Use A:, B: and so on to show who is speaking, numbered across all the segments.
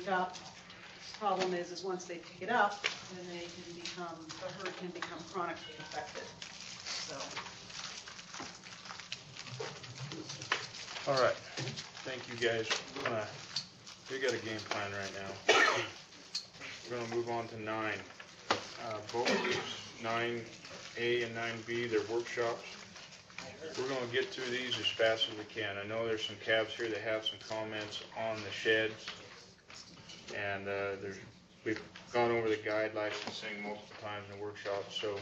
A: picked up. Problem is once they pick it up, then they can become, the herd can become chronically infected. So.
B: All right, thank you guys. We got a game plan right now. We're gonna move on to 9. Both of these, 9A and 9B, they're workshops. We're gonna get through these as fast as we can. I know there's some cabs here that have some comments on the sheds. And we've gone over the guide licensing multiple times in workshops, so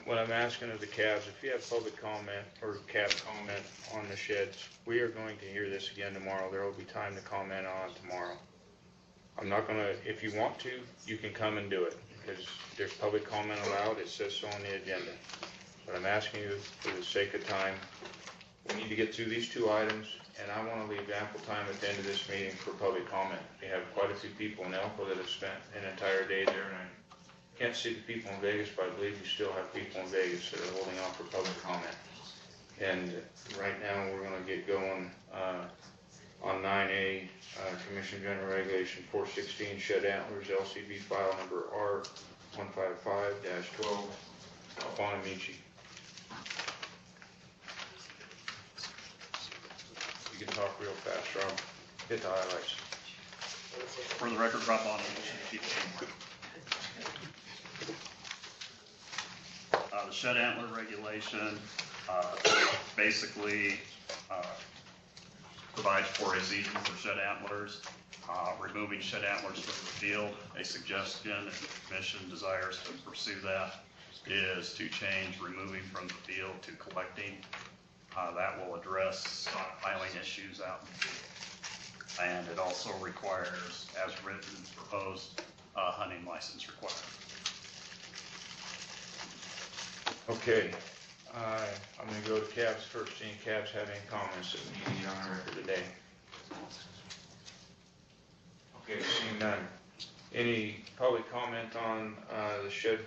B: what I'm asking of the cabs, if you have public comment or cab comment on the sheds, we are going to hear this again tomorrow. There will be time to comment on it tomorrow. I'm not gonna, if you want to, you can come and do it, because there's public comment allowed, it says so on the agenda. But I'm asking you, for the sake of time, we need to get through these 2 items, and I want to leave ample time at the end of this meeting for public comment. We have quite a few people in Elko that have spent an entire day there, and I can't see the people in Vegas, but I believe you still have people in Vegas that are holding off for public comment. And right now, we're going to get going on 9A, Commission General Regulation 416, Shed Antlers, LCB file number R155-12, Bonamici. You can talk real fast, Rob. Hit the highlights.
C: For the record, Rob Bonamici, the shed antler regulation basically provides for a season for shed antlers, removing shed antlers from the field. A suggestion, if the commission desires to pursue that, is to change removing from the field to collecting. That will address stockpiling issues out in the field. And it also requires, as written, proposed hunting license requirement.
B: Okay, I'm going to go to cabs first. Any cabs have any comments that we need on the record today? Okay, seeing none. Any public comment on the shed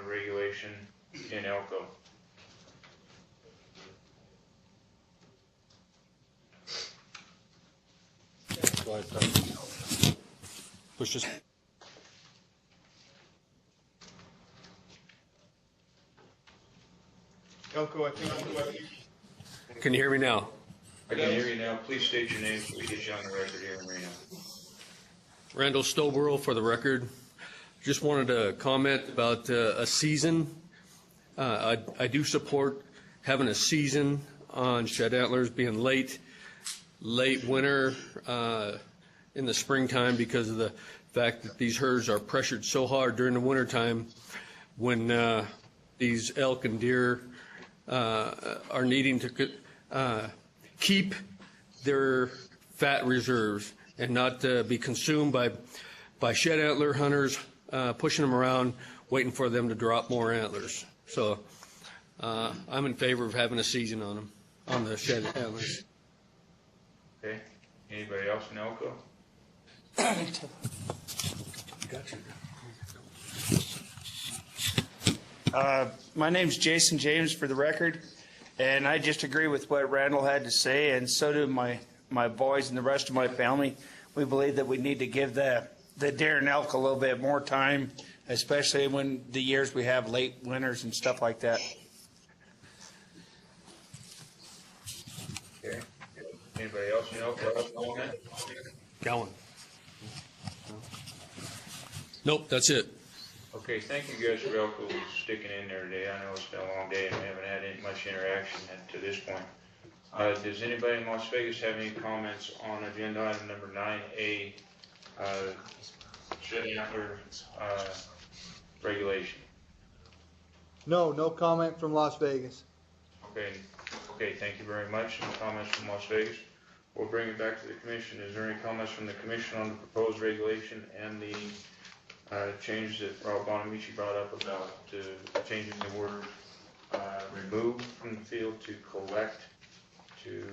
B: regulation in Elko?
D: Go ahead, push this.
B: Elko, I think.
D: Can you hear me now?
B: I can hear you now. Please state your name so we get you on the record here in Reno.
D: Randall Stoborough for the record. Just wanted to comment about a season. I do support having a season on shed antlers being late winter in the springtime because of the fact that these herds are pressured so hard during the wintertime when these elk and deer are needing to keep their fat reserves and not be consumed by shed antler hunters pushing them around, waiting for them to drop more antlers. So I'm in favor of having a season on them, on the shed antlers.
B: Okay. Anybody else in Elko?
E: My name's Jason James for the record, and I just agree with what Randall had to say, and so do my boys and the rest of my family. We believe that we need to give the deer and elk a little bit more time, especially when the years we have late winters and stuff like that.
B: Okay. Anybody else in Elko have a comment?
D: Going. Nope, that's it.
B: Okay, thank you guys for Elko sticking in there today. I know it's been a long day and we haven't had much interaction to this point. Does anybody in Las Vegas have any comments on agenda item number 9A, shed antler regulation?
F: No comment from Las Vegas.
B: Okay, thank you very much. No comments from Las Vegas. We'll bring it back to the commission. Is there any comments from the commission on the proposed regulation and the change that Rob Bonamici brought up about changing the word remove from the field to collect to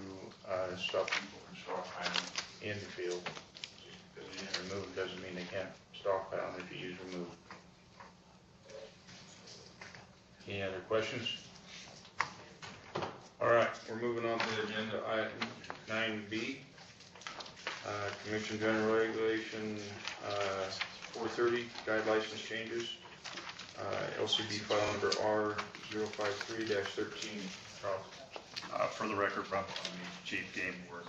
B: stop people from stockpiling in the field? Because remove doesn't mean they can't stockpile if you use remove. Any other questions? All right, we're moving on to agenda item 9B. Commission General Regulation 430, guide license changes. LCD file number R053-13. Charles.
C: For the record, Rob Conley, Chief Game Warden.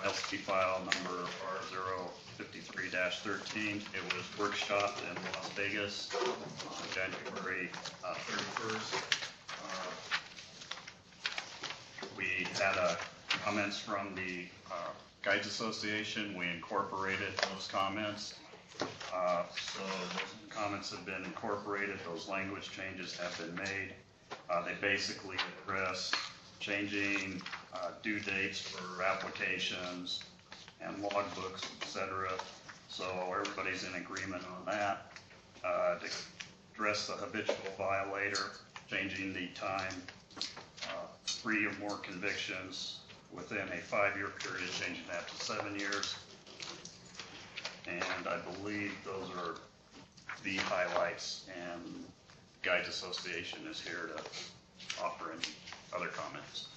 C: LCD file number R053-13. It was workshopped in Las Vegas on January 31st. We had comments from the Guides Association. We incorporated those comments. So those comments have been incorporated. Those language changes have been made. They basically address changing due dates for applications and logbooks, etc. So everybody's in agreement on that. To address the habitual violator, changing the time, 3 or more convictions within a 5-year period, changing that to 7 years. And I believe those are the highlights, and Guides Association is here to offer any other comments.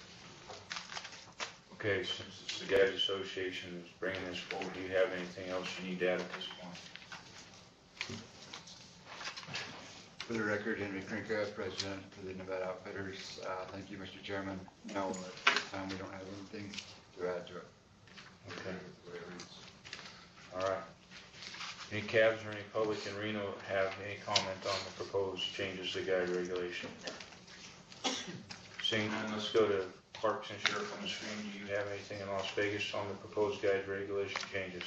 B: Okay, since it's the Guides Association is bringing this forward, do you have anything else you need to add at this point?
G: For the record, Henry Krinka, President for the Nevada Outfitters. Thank you, Mr. Chairman. No, at this time, we don't have anything to add to it.
B: Okay. All right. Any cabs or any public in Reno have any comment on the proposed changes to guide regulation? Seeing none, let's go to Parks and Sheriff on the screen. Do you have anything in Las Vegas on the proposed guide regulation changes?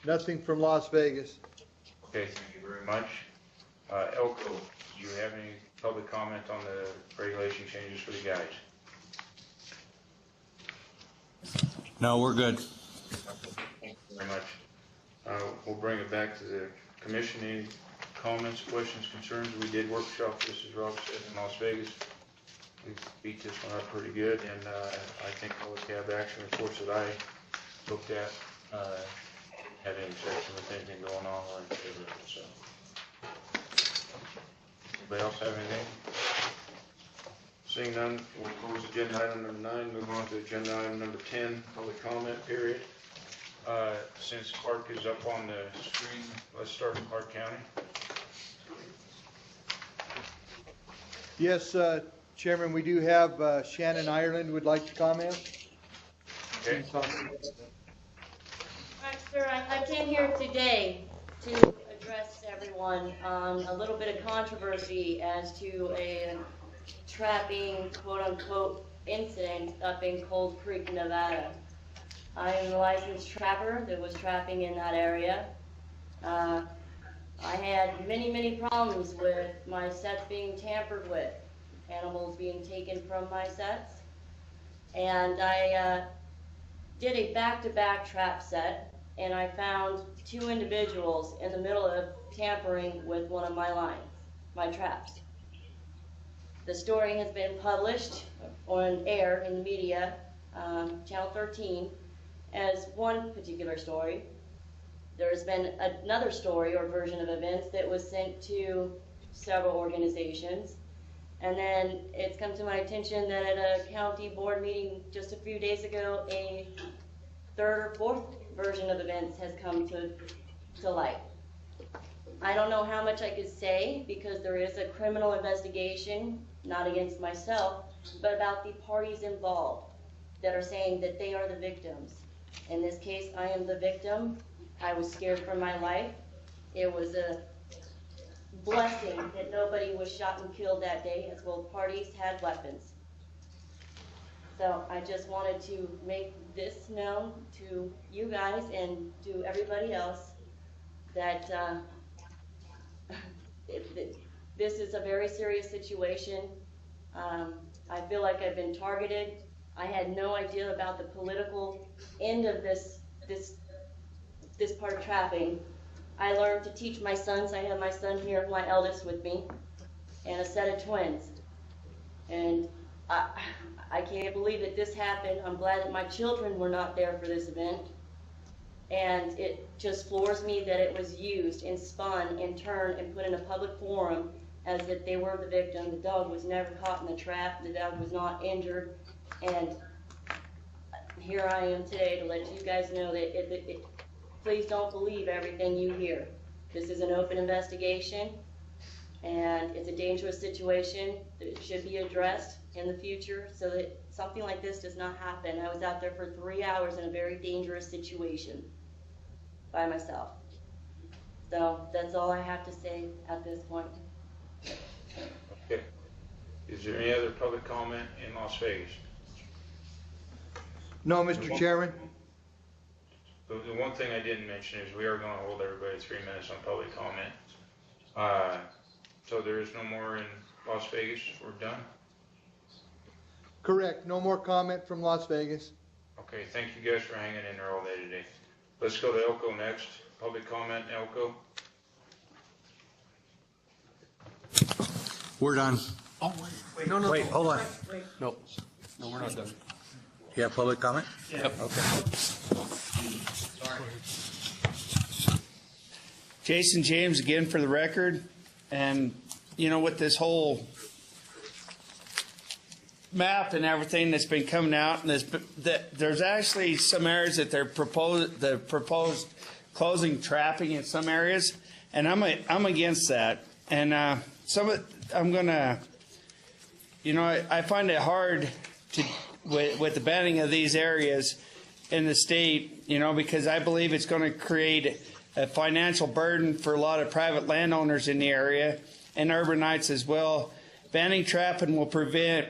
F: Nothing from Las Vegas.
B: Okay, thank you very much. Elko, do you have any public comment on the regulation changes for the guides?
H: No, we're good.
B: Thank you very much. We'll bring it back to the commission. Any comments, questions, concerns? We did workshop this, as Rob said, in Las Vegas. We beat this one up pretty good, and I think all the cab action reports that I looked at had any section with anything going on or anything. So, anybody else have anything? Seeing none, we'll close agenda item number 9, move on to agenda item number 10, public comment period. Since Clark is up on the screen, let's start in Clark County.
F: Yes, Chairman, we do have Shannon Ireland would like to comment.
B: Okay.
I: Right, sir, I came here today to address everyone on a little bit of controversy as to a trapping, quote-unquote, incident up in Cold Creek, Nevada. I am a licensed trapper that was trapping in that area. I had many problems with my sets being tampered with, animals being taken from my sets, and I did a back-to-back trap set, and I found 2 individuals in the middle of tampering with one of my lines, my traps. The story has been published on air in the media, Channel 13, as one particular story. There's been another story or version of events that was sent to several organizations. And then it's come to my attention that at a county board meeting just a few days ago, a 3rd or 4th version of events has come to light. I don't know how much I could say because there is a criminal investigation, not against myself, but about the parties involved that are saying that they are the victims. In this case, I am the victim. I was scared for my life. It was a blessing that nobody was shot and killed that day, as both parties had weapons. So I just wanted to make this known to you guys and to everybody else that this is a very serious situation. I feel like I've been targeted. I had no idea about the political end of this part of trapping. I learned to teach my sons. I have my son here, my eldest, with me, and a set of twins. And I can't believe that this happened. I'm glad that my children were not there for this event. And it just floors me that it was used and spun and turned and put in a public forum as if they were the victim. The dog was never caught in the trap. The dog was not injured. And here I am today to let you guys know that please don't believe everything you hear. This is an open investigation, and it's a dangerous situation that should be addressed in the future so that something like this does not happen. I was out there for 3 hours in a very dangerous situation by myself. So that's all I have to say at this point.
B: Okay. Is there any other public comment in Las Vegas?
F: No, Mr. Chairman.
B: The one thing I didn't mention is we are gonna hold everybody 3 minutes on public comment. So there is no more in Las Vegas, we're done?
F: Correct. No more comment from Las Vegas.
B: Okay, thank you guys for hanging in there all day today. Let's go to Elko next. Public comment, Elko.
H: We're done.
D: No,
H: Wait, hold on.
D: No, we're not done.
H: You have public comment?
D: Yep.
E: Jason James again for the record. And, you know, with this whole map and everything that's been coming out, and there's actually some areas that they're proposed closing trapping in some areas, and I'm against that. And I'm gonna, you know, I find it hard to with the banning of these areas in the state, you know, because I believe it's going to create a financial burden for a lot of private landowners in the area and urbanites as well. Banning trapping will prevent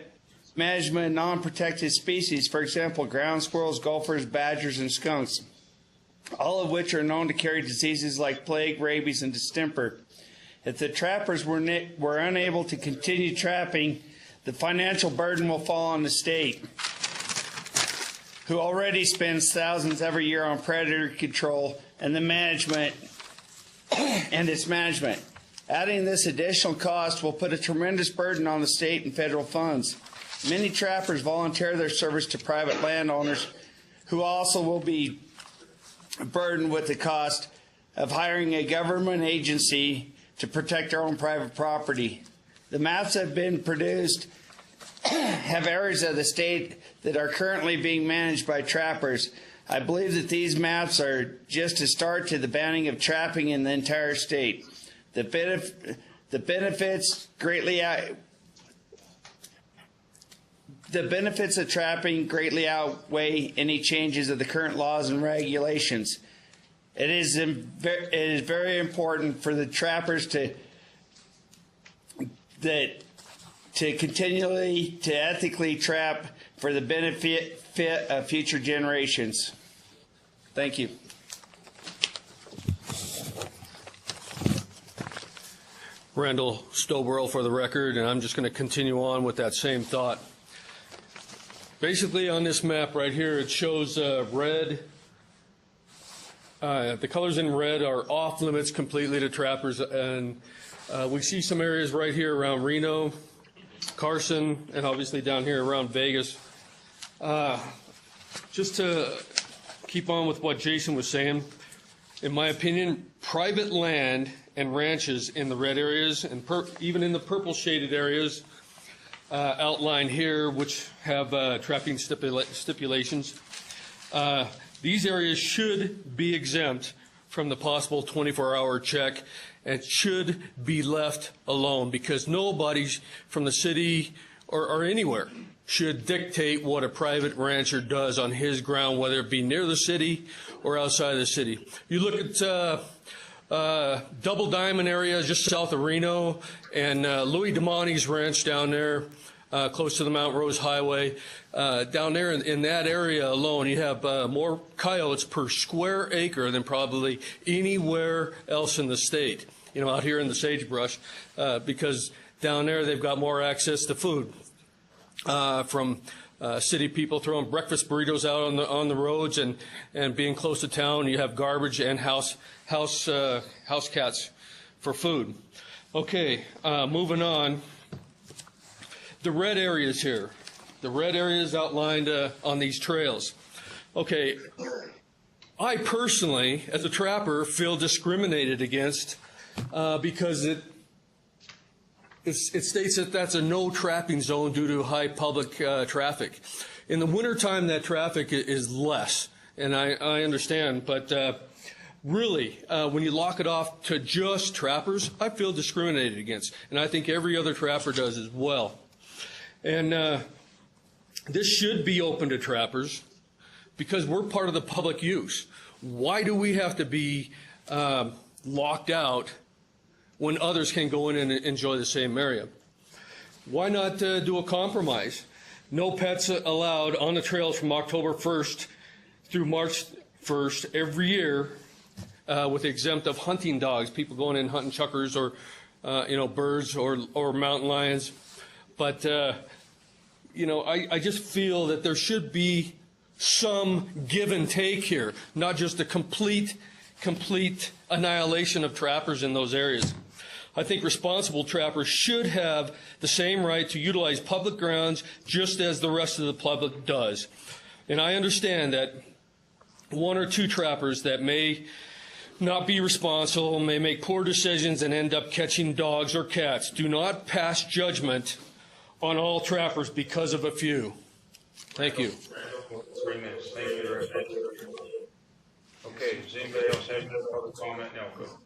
E: management of non-protected species, for example, ground squirrels, gophers, badgers, and skunks, all of which are known to carry diseases like plague, rabies, and distemper. If the trappers were unable to continue trapping, the financial burden will fall on the state, who already spends thousands every year on predator control and the management and its management. Adding this additional cost will put a tremendous burden on the state and federal funds. Many trappers volunteer their service to private landowners, who also will be burdened with the cost of hiring a government agency to protect their own private property. The maps that have been produced have areas of the state that are currently being managed by trappers. I believe that these maps are just a start to the banning of trapping in the entire state. The benefits of trapping greatly outweigh any changes of the current laws and regulations. It is very important for the trappers to continually, to ethically trap for the benefit of future generations. Thank you.
D: Randall Stowborough for the record, and I'm just going to continue on with that same thought. Basically, on this map right here, it shows red. The colors in red are off limits completely to trappers, and we see some areas right here around Reno, Carson, and obviously down here around Vegas. Just to keep on with what Jason was saying, in my opinion, private land and ranches in the red areas and even in the purple shaded areas outlined here, which have trapping stipulations, these areas should be exempt from the possible 24-hour check and should be left alone, because nobody from the city or anywhere should dictate what a private rancher does on his ground, whether it be near the city or outside of the city. You look at Double Diamond area just south of Reno, and Louis DeMonte's ranch down there, close to the Mount Rose Highway. Down there in that area alone, you have more coyotes per square acre than probably anywhere else in the state, you know, out here in the sagebrush, because down there they've got more access to food from city people throwing breakfast burritos out on the roads, and being close to town, you have garbage and house cats for food. Okay, moving on. The red areas here, the red areas outlined on these trails. Okay, I personally, as a trapper, feel discriminated against because it states that that's a no trapping zone due to high public traffic. In the wintertime, that traffic is less, and I understand, but really, when you lock it off to just trappers, I feel discriminated against, and I think every other trapper does as well. And this should be open to trappers because we're part of the public use. Why do we have to be locked out when others can go in and enjoy the same area? Why not do a compromise? No pets allowed on the trails from October 1st through March 1st every year, with the exempt of hunting dogs, people going in hunting chukars or birds or mountain lions. But I just feel that there should be some give and take here, not just a complete annihilation of trappers in those areas. I think responsible trappers should have the same right to utilize public grounds just as the rest of the public does. And I understand that one or two trappers that may not be responsible, may make poor decisions and end up catching dogs or cats. Do not pass judgment on all trappers because of a few. Thank you.
B: 3 minutes. Thank you, Rick. Okay, does anybody else have any public comment? Elko?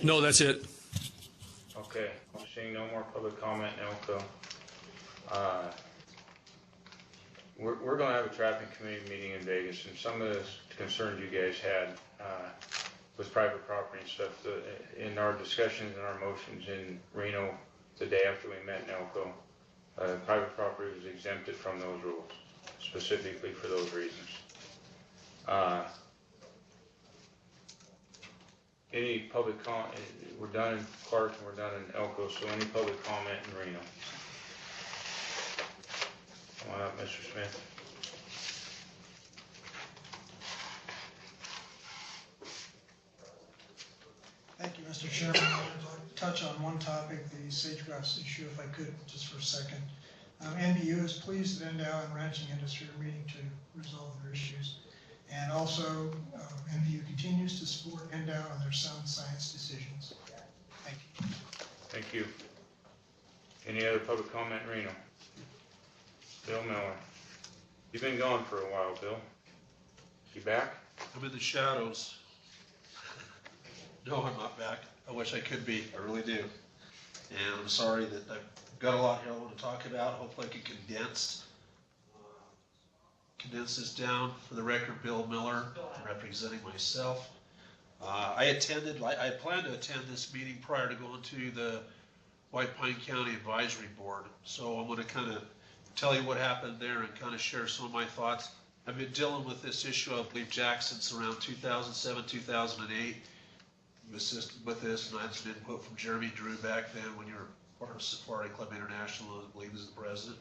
D: No, that's it.
B: Okay, I'm seeing no more public comment in Elko. We're going to have a traffic committee meeting in Vegas, and some of the concerns you guys had with private property and stuff, in our discussions and our motions in Reno the day after we met in Elko, private property was exempted from those rules, specifically for those reasons. Any public comment? We're done in Clark and we're done in Elko, so any public comment in Reno? Come on up, Mr. Smith.
J: Thank you, Mr. Chairman. I wanted to touch on one topic, the sage-grouse issue, if I could, just for a second. NBU is pleased that NDOW and ranching industry are meeting to resolve their issues. And also, NBU continues to support NDOW on their sound science decisions. Thank you.
B: Thank you. Any other public comment in Reno? Bill Miller. You've been gone for a while, Bill. You back?
K: I'm in the shadows. No, I'm not back. I wish I could be. I really do. And I'm sorry that I've got a lot here I want to talk about. Hopefully I can condense this down. For the record, Bill Miller, representing myself. I planned to attend this meeting prior to going to the White Pine County Advisory Board. So I'm going to kind of tell you what happened there and kind of share some of my thoughts. I've been dealing with this issue, I believe, Jack, since around 2007, 2008. You assisted with this, and I had some input from Jeremy Drew back then when you were part of Safari Club International, I believe, as the president.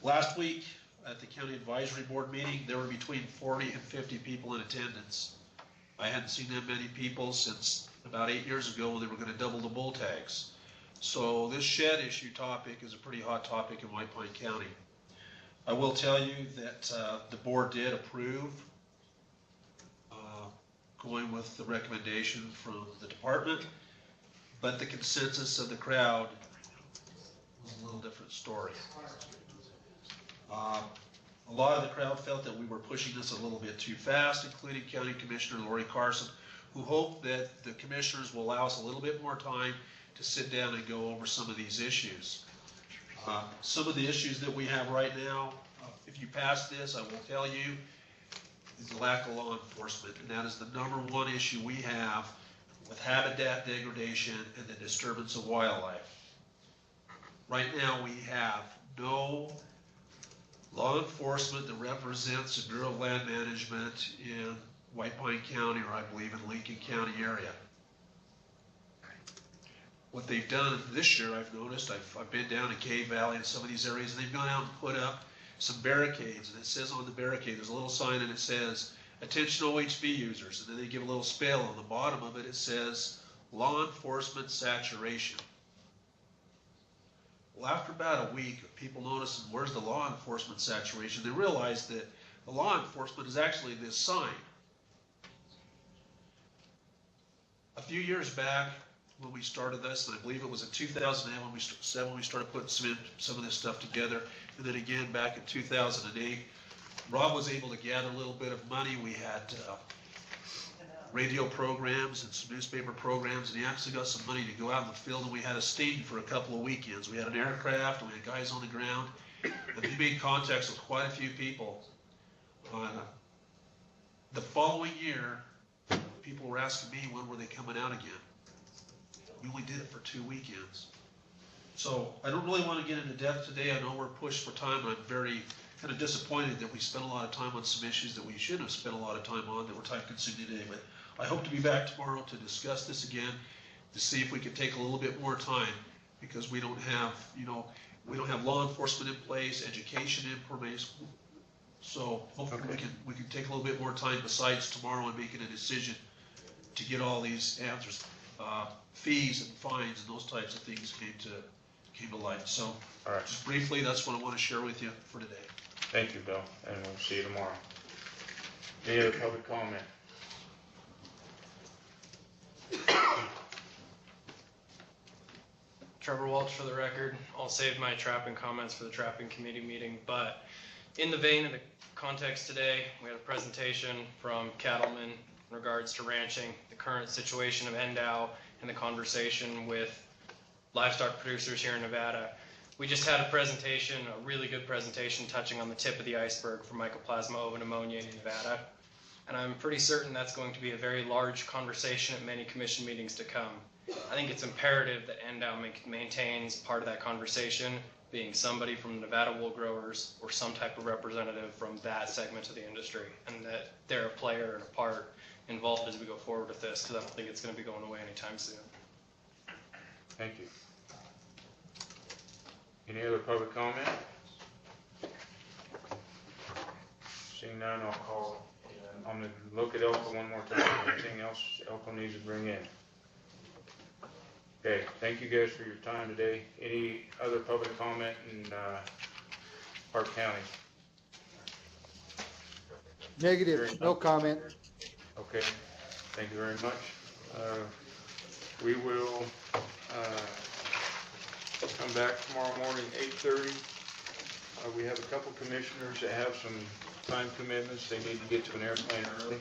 K: Last week at the County Advisory Board meeting, there were between 40 and 50 people in attendance. I hadn't seen that many people since about 8 years ago when they were going to double the bull tags. So this shed issue topic is a pretty hot topic in White Pine County. I will tell you that the board did approve going with the recommendation from the department, but the consensus of the crowd was a little different story. A lot of the crowd felt that we were pushing this a little bit too fast, including County Commissioner Lori Carson, who hoped that the commissioners will allow us a little bit more time to sit down and go over some of these issues. Some of the issues that we have right now, if you pass this, I will tell you, is the lack of law enforcement, and that is the #1 issue we have with habitat degradation and the disturbance of wildlife. Right now, we have no law enforcement that represents the Bureau of Land Management in White Pine County, or I believe in Lincoln County area. What they've done this year, I've noticed, I've been down to Cave Valley and some of these areas, and they've gone out and put up some barricades, and it says on the barricade, there's a little sign and it says, "Attention OHV users," and then they give a little spell on the bottom of it, it says, "Law enforcement saturation." Well, after about a week of people noticing where's the law enforcement saturation, they realized that the law enforcement is actually this sign. A few years back, when we started this, and I believe it was in 2008 when we started putting some of this stuff together, and then again back in 2008. Rob was able to gather a little bit of money. We had radio programs and some newspaper programs, and he actually got some money to go out in the field, and we had a stadium for a couple of weekends. We had an aircraft, and we had guys on the ground, and he made contacts with quite a few people. The following year, people were asking me when were they coming out again. We only did it for 2 weekends. So I don't really want to get into depth today. I know we're pushed for time, and I'm very kind of disappointed that we spent a lot of time on some issues that we shouldn't have spent a lot of time on that were time consuming today. But I hope to be back tomorrow to discuss this again, to see if we can take a little bit more time, because we don't have, we don't have law enforcement in place, education information. So hopefully we can take a little bit more time besides tomorrow and making a decision to get all these answers. Fees and fines and those types of things came to light. So
B: All right.
K: just briefly, that's what I want to share with you for today.
B: Thank you, Bill, and we'll see you tomorrow. Any other public comment?
L: Trevor Walsh for the record. I'll save my trapping comments for the trapping committee meeting, but in the vein of the context today, we had a presentation from cattlemen in regards to ranching, the current situation of NDOW, and the conversation with livestock producers here in Nevada. We just had a presentation, a really good presentation, touching on the tip of the iceberg for Mycoplasma ovipneumonia in Nevada. And I'm pretty certain that's going to be a very large conversation at many commission meetings to come. I think it's imperative that NDOW maintains part of that conversation, being somebody from Nevada wool growers or some type of representative from that segment of the industry, and that they're a player and a part involved as we go forward with this, because I don't think it's going to be going away anytime soon.
B: Thank you. Any other public comment? Seeing none, I'll call. I'm going to look at Elko one more time. Anything else Elko needs to bring in? Okay, thank you guys for your time today. Any other public comment in Park County?
F: Negative, no comment.
B: Okay, thank you very much. We will come back tomorrow morning, 8:30. We have a couple commissioners that have some time commitments. They need to get to an airplane early.